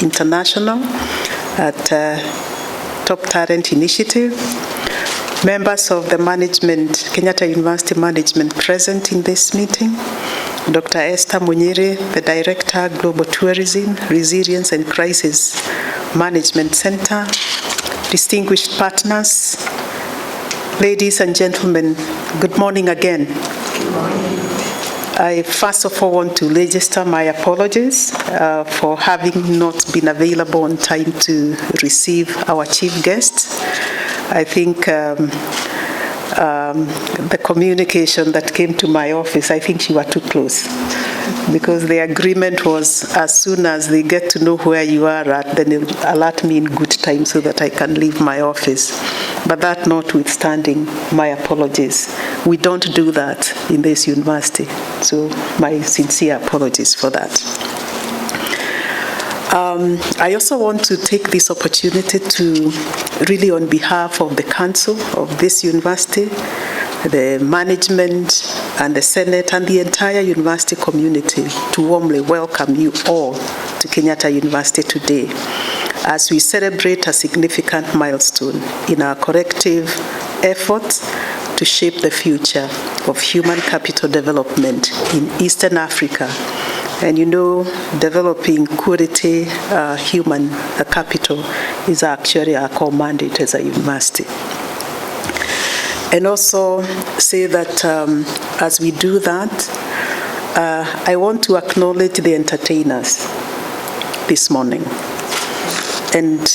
International at Top Talent Initiative, members of the management, Kenyatta University management present in this meeting, Dr. Esther Munyiri, the Director, Global Tourism, Resilience and Crisis Management Center, distinguished partners, ladies and gentlemen, good morning again. Good morning. I first of all want to register my apologies for having not been available on time to receive our chief guest. I think the communication that came to my office, I think you were too close, because the agreement was as soon as they get to know where you are at, then they'll alert me in good time so that I can leave my office. But that notwithstanding, my apologies. We don't do that in this university, so my sincere apologies for that. I also want to take this opportunity to really, on behalf of the council of this university, the management and the Senate and the entire university community, to warmly welcome you all to Kenyatta University today as we celebrate a significant milestone in our collective efforts to shape the future of human capital development in Eastern Africa. And you know, developing quality human capital is actually our core mandate as a university. And also say that as we do that, I want to acknowledge the entertainers this morning. And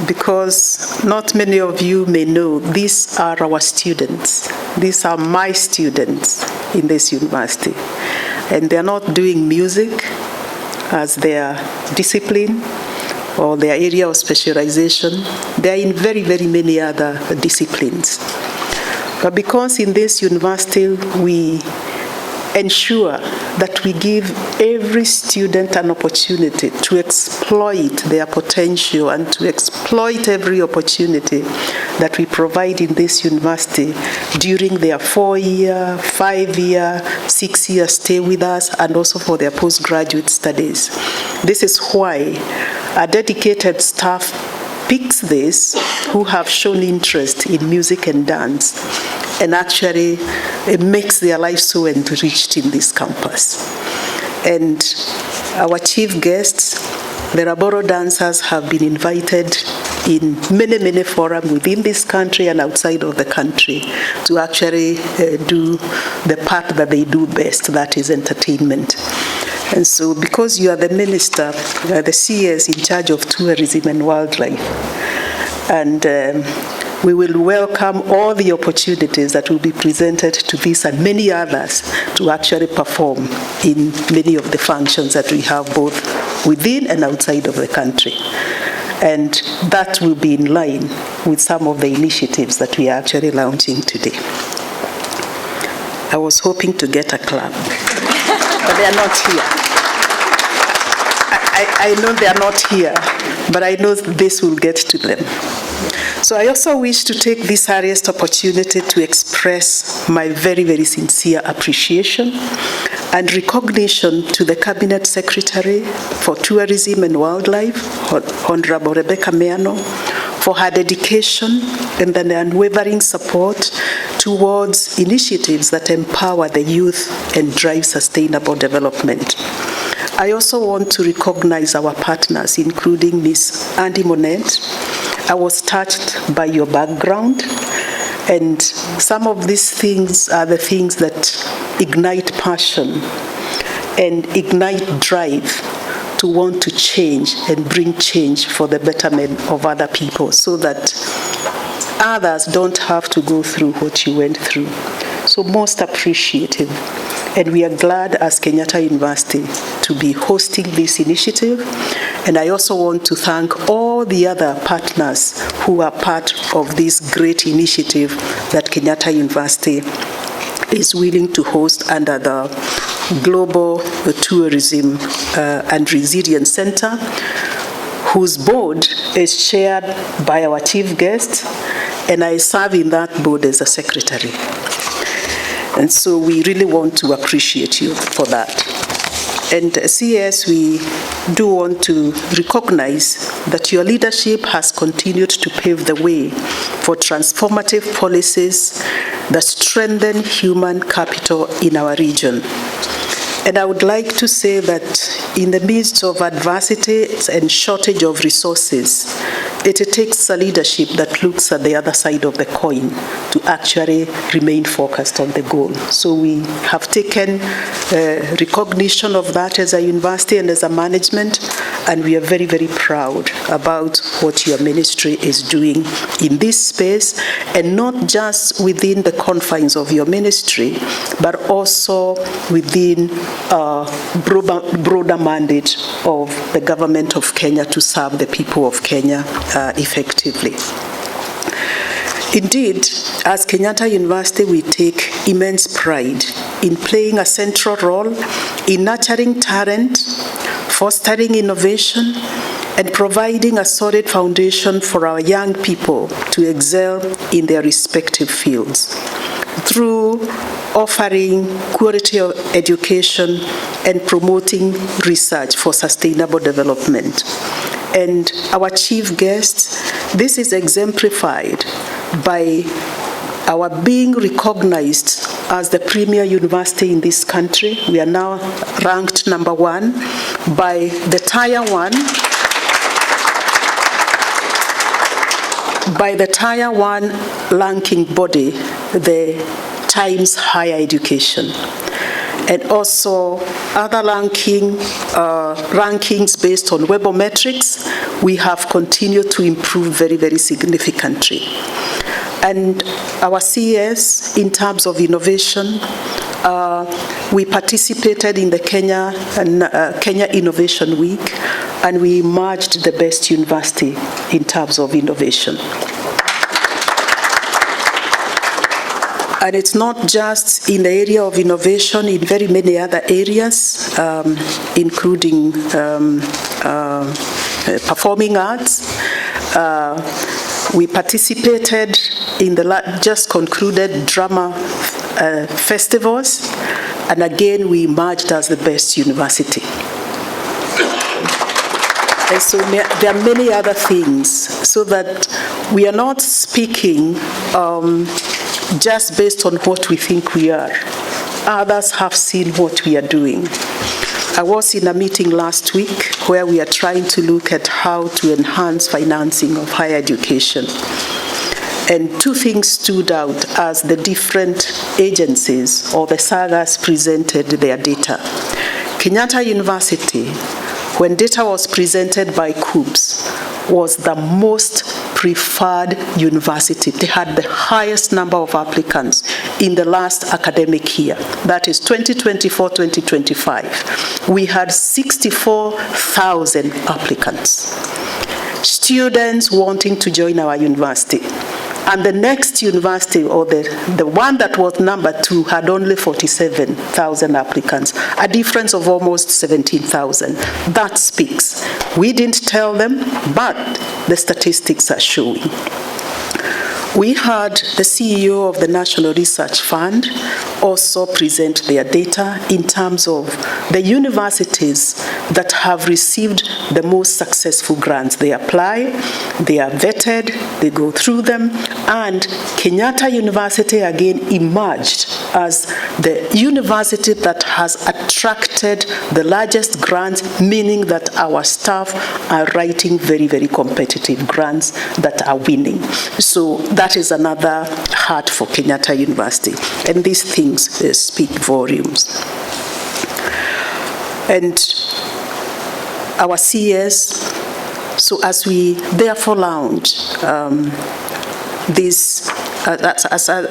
because not many of you may know, these are our students. These are my students in this university. And they're not doing music as their discipline or their area of specialization. They're in very, very many other disciplines. But because in this university we ensure that we give every student an opportunity to exploit their potential and to exploit every opportunity that we provide in this university during their 4-year, 5-year, 6-year stay with us, and also for their postgraduate studies. This is why a dedicated staff picks this who have shown interest in music and dance, and actually it makes their life so enriched in this campus. And our chief guests, the Raboro dancers, have been invited in many, many forums within this country and outside of the country to actually do the part that they do best, that is entertainment. And so because you are the minister, the CS in charge of tourism and wildlife, and we will welcome all the opportunities that will be presented to this and many others to actually perform in many of the functions that we have both within and outside of the country. And that will be in line with some of the initiatives that we are actually launching today. I was hoping to get a clap, but they are not here. I know they are not here, but I know this will get to them. So I also wish to take this earliest opportunity to express my very, very sincere appreciation and recognition to the Cabinet Secretary for Tourism and Wildlife, Honorable Rebecca Meano, for her dedication and the unwavering support towards initiatives that empower the youth and drive sustainable development. I also want to recognize our partners, including Ms. Andy Monet. I was touched by your background, and some of these things are the things that ignite passion and ignite drive to want to change and bring change for the betterment of other people so that others don't have to go through what you went through. So most appreciative. And we are glad as Kenyatta University to be hosting this initiative. And I also want to thank all the other partners who are part of this great initiative that Kenyatta University is willing to host under the Global Tourism and Resilience Center, whose board is chaired by our chief guest, and I serve in that board as a secretary. And so we really want to appreciate you for that. And CS, we do want to recognize that your leadership has continued to pave the way for transformative policies that strengthen human capital in our region. And I would like to say that in the midst of adversity and shortage of resources, it takes a leadership that looks at the other side of the coin to actually remain focused on the goal. So we have taken recognition of that as a university and as a management, and we are very, very proud about what your ministry is doing in this space, and not just within the confines of your ministry, but also within broader mandate of the government of Kenya to serve the people of Kenya effectively. Indeed, as Kenyatta University, we take immense pride in playing a central role in nurturing talent, fostering innovation, and providing a solid foundation for our young people to excel in their respective fields through offering quality education and promoting research for sustainable development. And our chief guest, this is exemplified by our being recognized as the premier university in this country. We are now ranked number 1 by the Tier 1 ranking body, the Times Higher Education, and also other rankings based on Webometrics. We have continued to improve very, very significantly. And our CES, in terms of innovation, we participated in the Kenya Innovation Week, and we emerged the best university in terms of innovation. And it's not just in the area of innovation, in very many other areas, including performing arts. We participated in the just concluded drama festivals, and again we emerged as the best university. And so there are many other things, so that we are not speaking just based on what we think we are. Others have seen what we are doing. I was in a meeting last week where we are trying to look at how to enhance financing of higher education. And 2 things stood out as the different agencies or the sagas presented their data. Kenyatta University, when data was presented by KUBS, was the most preferred university. They had the highest number of applicants in the last academic year. That is 2024-2025. We had 64,000 applicants. Students wanting to join our university. And the next university, or the one that was number 2, had only 47,000 applicants, a difference of almost 17,000. That speaks. We didn't tell them, but the statistics are showing. We had the CEO of the National Research Fund also present their data in terms of the universities that have received the most successful grants. They apply, they are vetted, they go through them, and Kenyatta University again emerged as the university that has attracted the largest grants, meaning that our staff are writing very, very competitive grants that are winning. So that is another heart for Kenyatta University. And these things speak volumes. And our CS, so as we therefore launch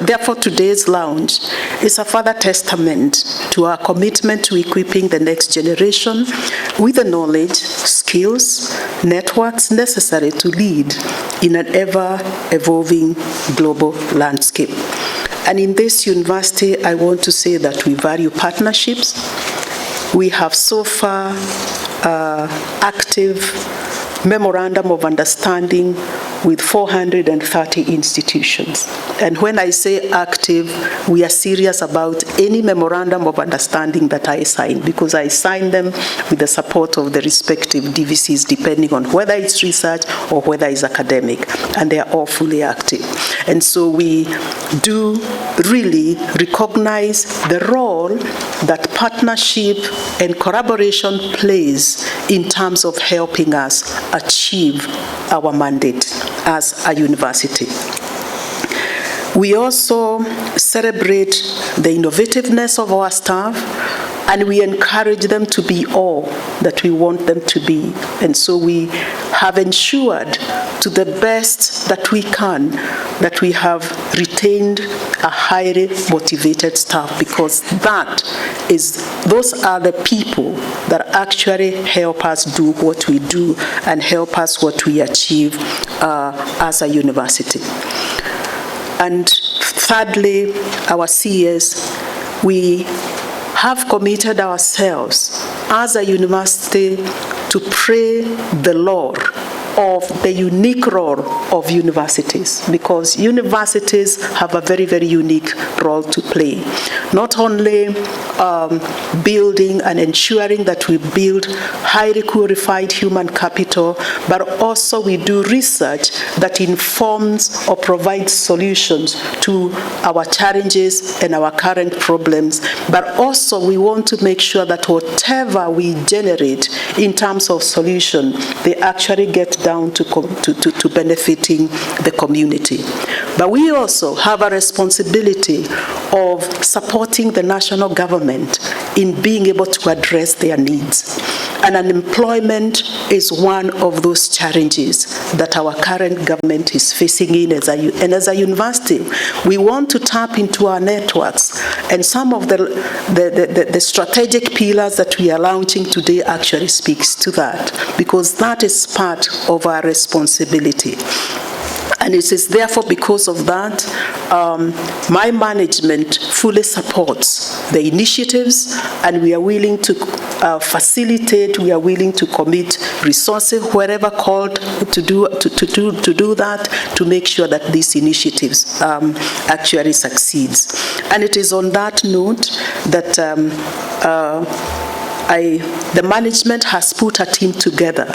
therefore today's launch is a further testament to our commitment to equipping the next generation with the knowledge, skills, networks necessary to lead in an ever-evolving global landscape. And in this university, I want to say that we value partnerships. We have so far active memorandum of understanding with 430 institutions. And when I say active, we are serious about any memorandum of understanding that I sign, because I sign them with the support of the respective DVCs, depending on whether it's research or whether it's academic, and they are all fully active. And so we do really recognize the role that partnership and collaboration plays in terms of helping us achieve our mandate as a university. We also celebrate the innovativeness of our staff, and we encourage them to be all that we want them to be. And so we have ensured to the best that we can that we have retained a highly motivated staff, because those are the people that actually help us do what we do and help us what we achieve as a university. And thirdly, our CS, we have committed ourselves as a university to pray the Lord of the unique role of universities, because universities have a very, very unique role to play. Not only building and ensuring that we build highly qualified human capital, but also we do research that informs or provides solutions to our challenges and our current problems. But also we want to make sure that whatever we generate in terms of solution, they actually get down to benefiting the community. But we also have a responsibility of supporting the national government in being able to address their needs. And unemployment is one of those challenges that our current government is facing and as a university, we want to tap into our networks, and some of the strategic pillars that we are launching today actually speaks to that, because that is part of our responsibility. And it is therefore because of that, my management fully supports the initiatives, and we are willing to facilitate, we are willing to commit resources wherever called to do that, to make sure that these initiatives actually succeeds. And it is on that note that the management has put a team together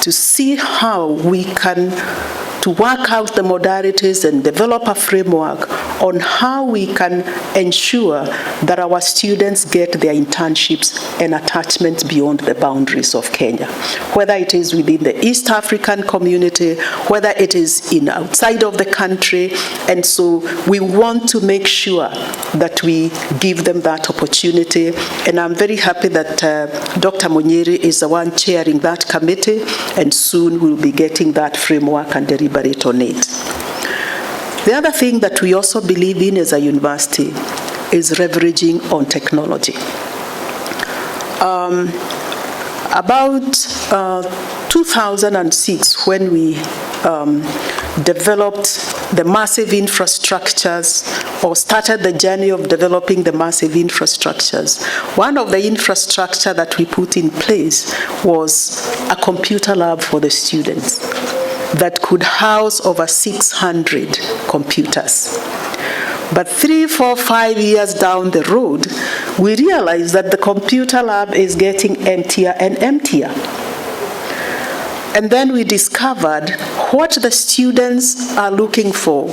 to see how we can to work out the modalities and develop a framework on how we can ensure that our students get their internships and attachments beyond the boundaries of Kenya, whether it is within the East African community, whether it is outside of the country. And so we want to make sure that we give them that opportunity. And I'm very happy that Dr. Munyiri is the one chairing that committee, and soon we'll be getting that framework and deliberate on it. The other thing that we also believe in as a university is leveraging on technology. About 2006, when we developed the massive infrastructures, or started the journey of developing the massive infrastructures, one of the infrastructure that we put in place was a computer lab for the students that could house over 600 computers. But 3, 4, 5 years down the road, we realized that the computer lab is getting emptier and emptier. And then we discovered what the students are looking for,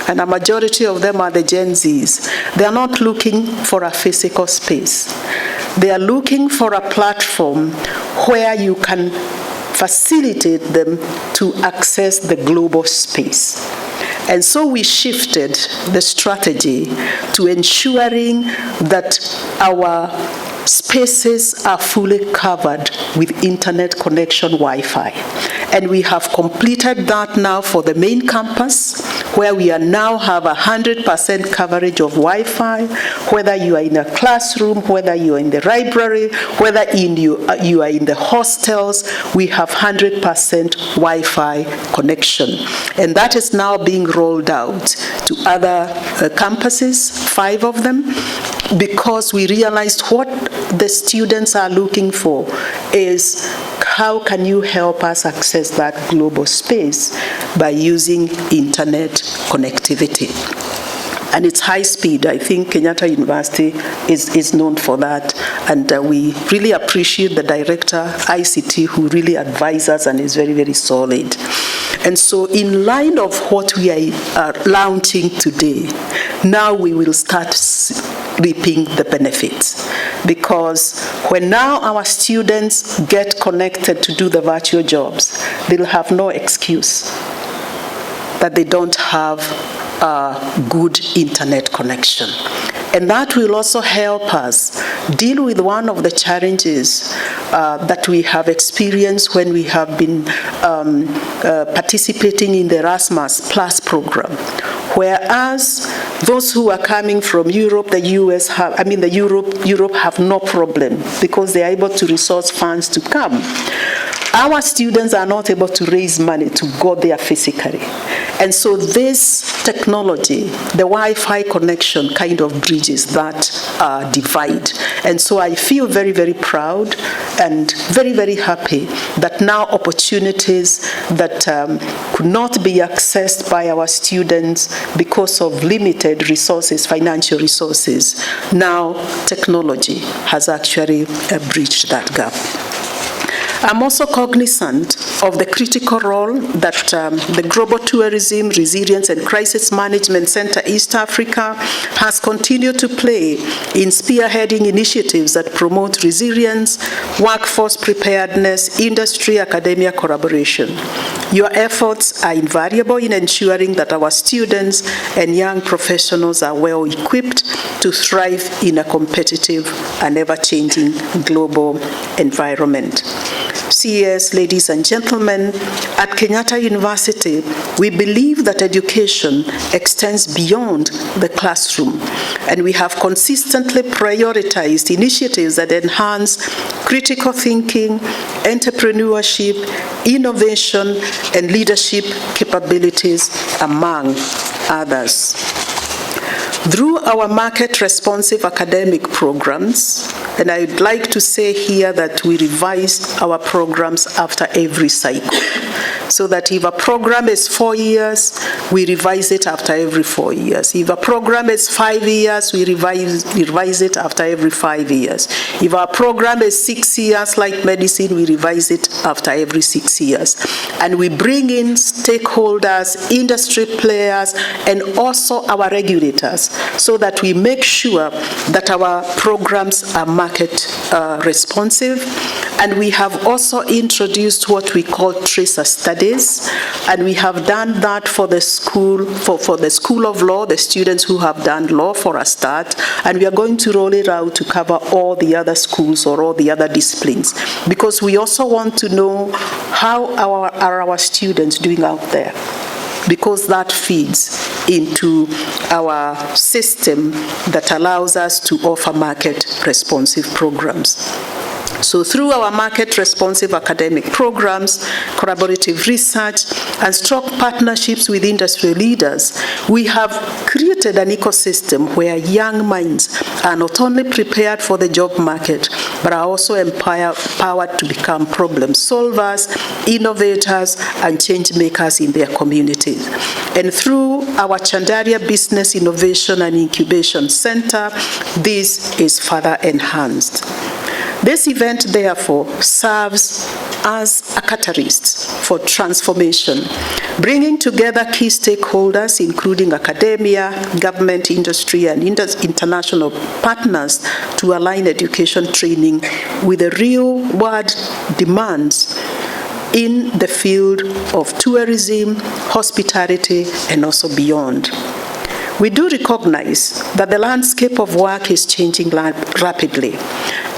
and a majority of them are the Gen Zs. They are not looking for a physical space. They are looking for a platform where you can facilitate them to access the global space. And so we shifted the strategy to ensuring that our spaces are fully covered with internet connection Wi-Fi. And we have completed that now for the main campus, where we are now have 100% coverage of Wi-Fi, whether you are in a classroom, whether you are in the library, whether you are in the hostels, we have 100% Wi-Fi connection. And that is now being rolled out to other campuses, 5 of them, because we realized what the students are looking for is, how can you help us access that global space by using internet connectivity? And it's high speed. I think Kenyatta University is known for that. And we really appreciate the director, ICT, who really advises us and is very, very solid. And so in line of what we are launching today, now we will start reaping the benefits. Because when now our students get connected to do the virtual jobs, they'll have no excuse that they don't have a good internet connection. And that will also help us deal with one of the challenges that we have experienced when we have been participating in the Erasmus Plus program. Whereas those who are coming from Europe, the US have, Europe have no problem because they are able to resource funds to come. Our students are not able to raise money to go there physically. And so this technology, the Wi-Fi connection, kind of bridges that divide. And so I feel very, very proud and very, very happy that now opportunities that could not be accessed by our students because of limited resources, financial resources, now technology has actually breached that gap. I'm also cognizant of the critical role that the Global Tourism, Resilience and Crisis Management Center East Africa has continued to play in spearheading initiatives that promote resilience, workforce preparedness, industry, academia collaboration. Your efforts are invaluable in ensuring that our students and young professionals are well equipped to thrive in a competitive and ever-changing global environment. CES, ladies and gentlemen, at Kenyatta University, we believe that education extends beyond the classroom, and we have consistently prioritized initiatives that enhance critical thinking, entrepreneurship, innovation, and leadership capabilities, among others. Through our market-responsive academic programs, and I would like to say here that we revised our programs after every cycle, so that if a program is 4 years, we revise it after every 4 years. If a program is 5 years, we revise it after every 5 years. If our program is 6 years, like medicine, we revise it after every 6 years. And we bring in stakeholders, industry players, and also our regulators, so that we make sure that our programs are market responsive. And we have also introduced what we call tracer studies, and we have done that for the school, for the School of Law, the students who have done law for a start, and we are going to roll it out to cover all the other schools or all the other disciplines, because we also want to know how are our students doing out there, because that feeds into our system that allows us to offer market-responsive programs. So through our market-responsive academic programs, collaborative research, and strong partnerships with industry leaders, we have created an ecosystem where young minds are not only prepared for the job market, but are also empowered to become problem solvers, innovators, and change makers in their communities. And through our Chandaria Business Innovation and Incubation Center, this is further enhanced. This event, therefore, serves as a catalyst for transformation, bringing together key stakeholders, including academia, government, industry, and international partners, to align education training with the real-world demands in the field of tourism, hospitality, and also beyond. We do recognize that the landscape of work is changing rapidly,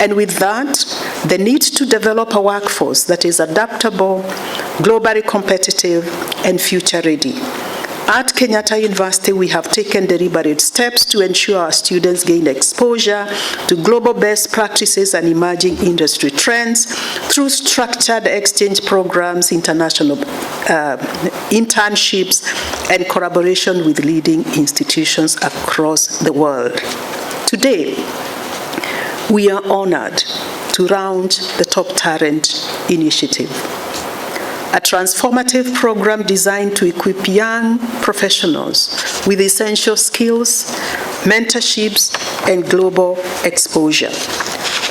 and with that, the need to develop a workforce that is adaptable, globally competitive, and future-ready. At Kenyatta University, we have taken deliberate steps to ensure our students gain exposure to global best practices and emerging industry trends through structured exchange programs, international internships, and collaboration with leading institutions across the world. Today, we are honored to round the Top Talent Initiative, a transformative program designed to equip young professionals with essential skills, mentorships, and global exposure.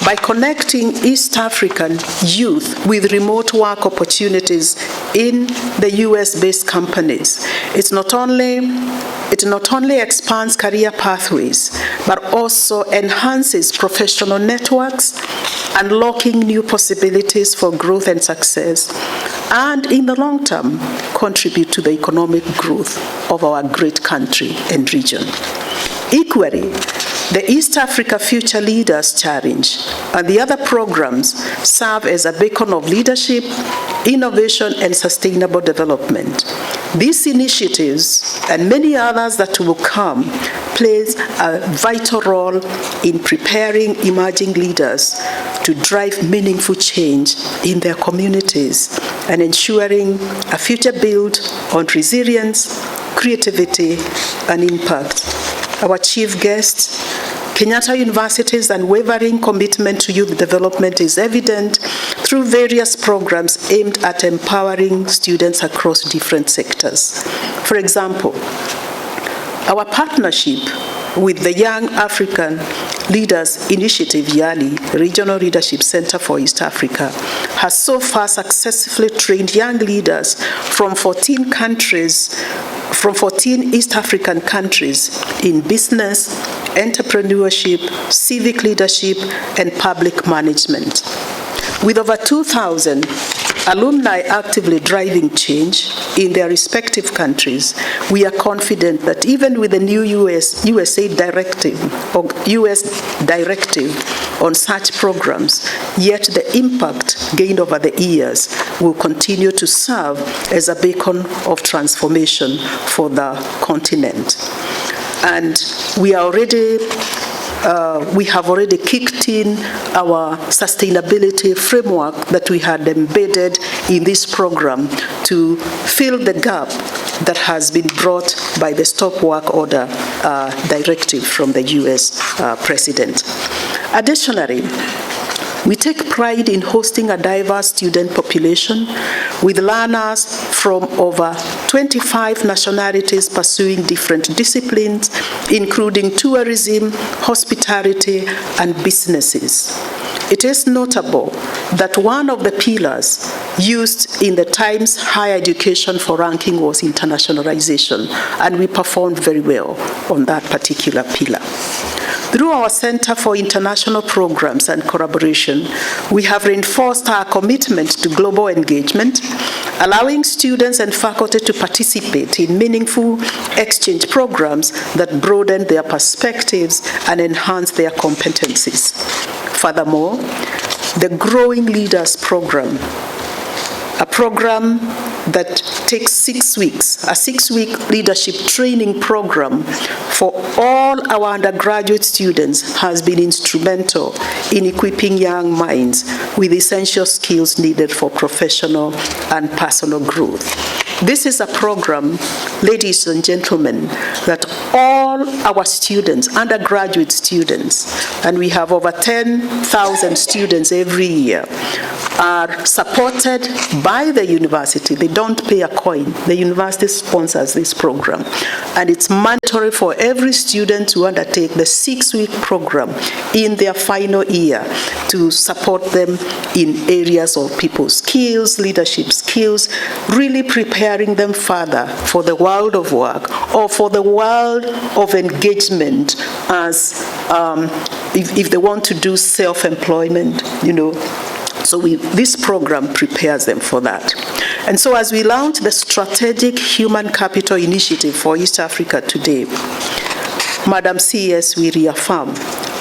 By connecting East African youth with remote work opportunities in the US-based companies, it not only expands career pathways, but also enhances professional networks, unlocking new possibilities for growth and success, and in the long term, contribute to the economic growth of our great country and region. Equally, the East Africa Future Leaders Challenge and the other programs serve as a beacon of leadership, innovation, and sustainable development. These initiatives and many others that will come plays a vital role in preparing emerging leaders to drive meaningful change in their communities and ensuring a future built on resilience, creativity, and impact. Our chief guest, Kenyatta University's unwavering commitment to youth development is evident through various programs aimed at empowering students across different sectors. For example, our partnership with the Young African Leaders Initiative, YALI, Regional Leadership Center for East Africa, has so far successfully trained young leaders from 14 East African countries in business, entrepreneurship, civic leadership, and public management. With over 2,000 alumni actively driving change in their respective countries, we are confident that even with the new US directive on such programs, yet the impact gained over the years will continue to serve as a beacon of transformation for the continent. And we have already kicked in our sustainability framework that we had embedded in this program to fill the gap that has been brought by the Stop Work Order directive from the US President. Additionally, we take pride in hosting a diverse student population with learners from over 25 nationalities pursuing different disciplines, including tourism, hospitality, and businesses. It is notable that one of the pillars used in the Times Higher Education for ranking was internationalization, and we performed very well on that particular pillar. Through our Center for International Programs and Collaboration, we have reinforced our commitment to global engagement, allowing students and faculty to participate in meaningful exchange programs that broaden their perspectives and enhance their competencies. Furthermore, the Growing Leaders Program, a program that takes 6 weeks, a 6-week leadership training program for all our undergraduate students, has been instrumental in equipping young minds with essential skills needed for professional and personal growth. This is a program, ladies and gentlemen, that all our students, undergraduate students, and we have over 10,000 students every year, are supported by the university. They don't pay a coin. The university sponsors this program. And it's mandatory for every student to undertake the 6-week program in their final year to support them in areas of people skills, leadership skills, really preparing them further for the world of work or for the world of engagement as if they want to do self-employment, So this program prepares them for that. And so as we launch the Strategic Human Capital Initiative for East Africa today, Madam CS, we reaffirm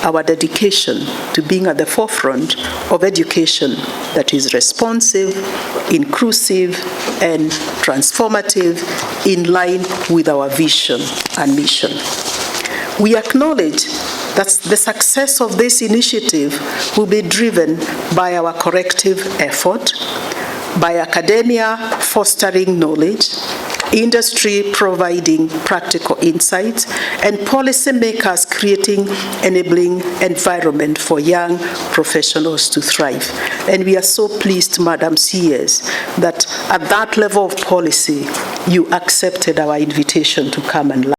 our dedication to being at the forefront of education that is responsive, inclusive, and transformative in line with our vision and mission. We acknowledge that the success of this initiative will be driven by our collective effort, by academia fostering knowledge, industry providing practical insights, and policymakers creating enabling environment for young professionals to thrive. And we are so pleased, Madam CS, that at that level of policy, you accepted our invitation to come and learn.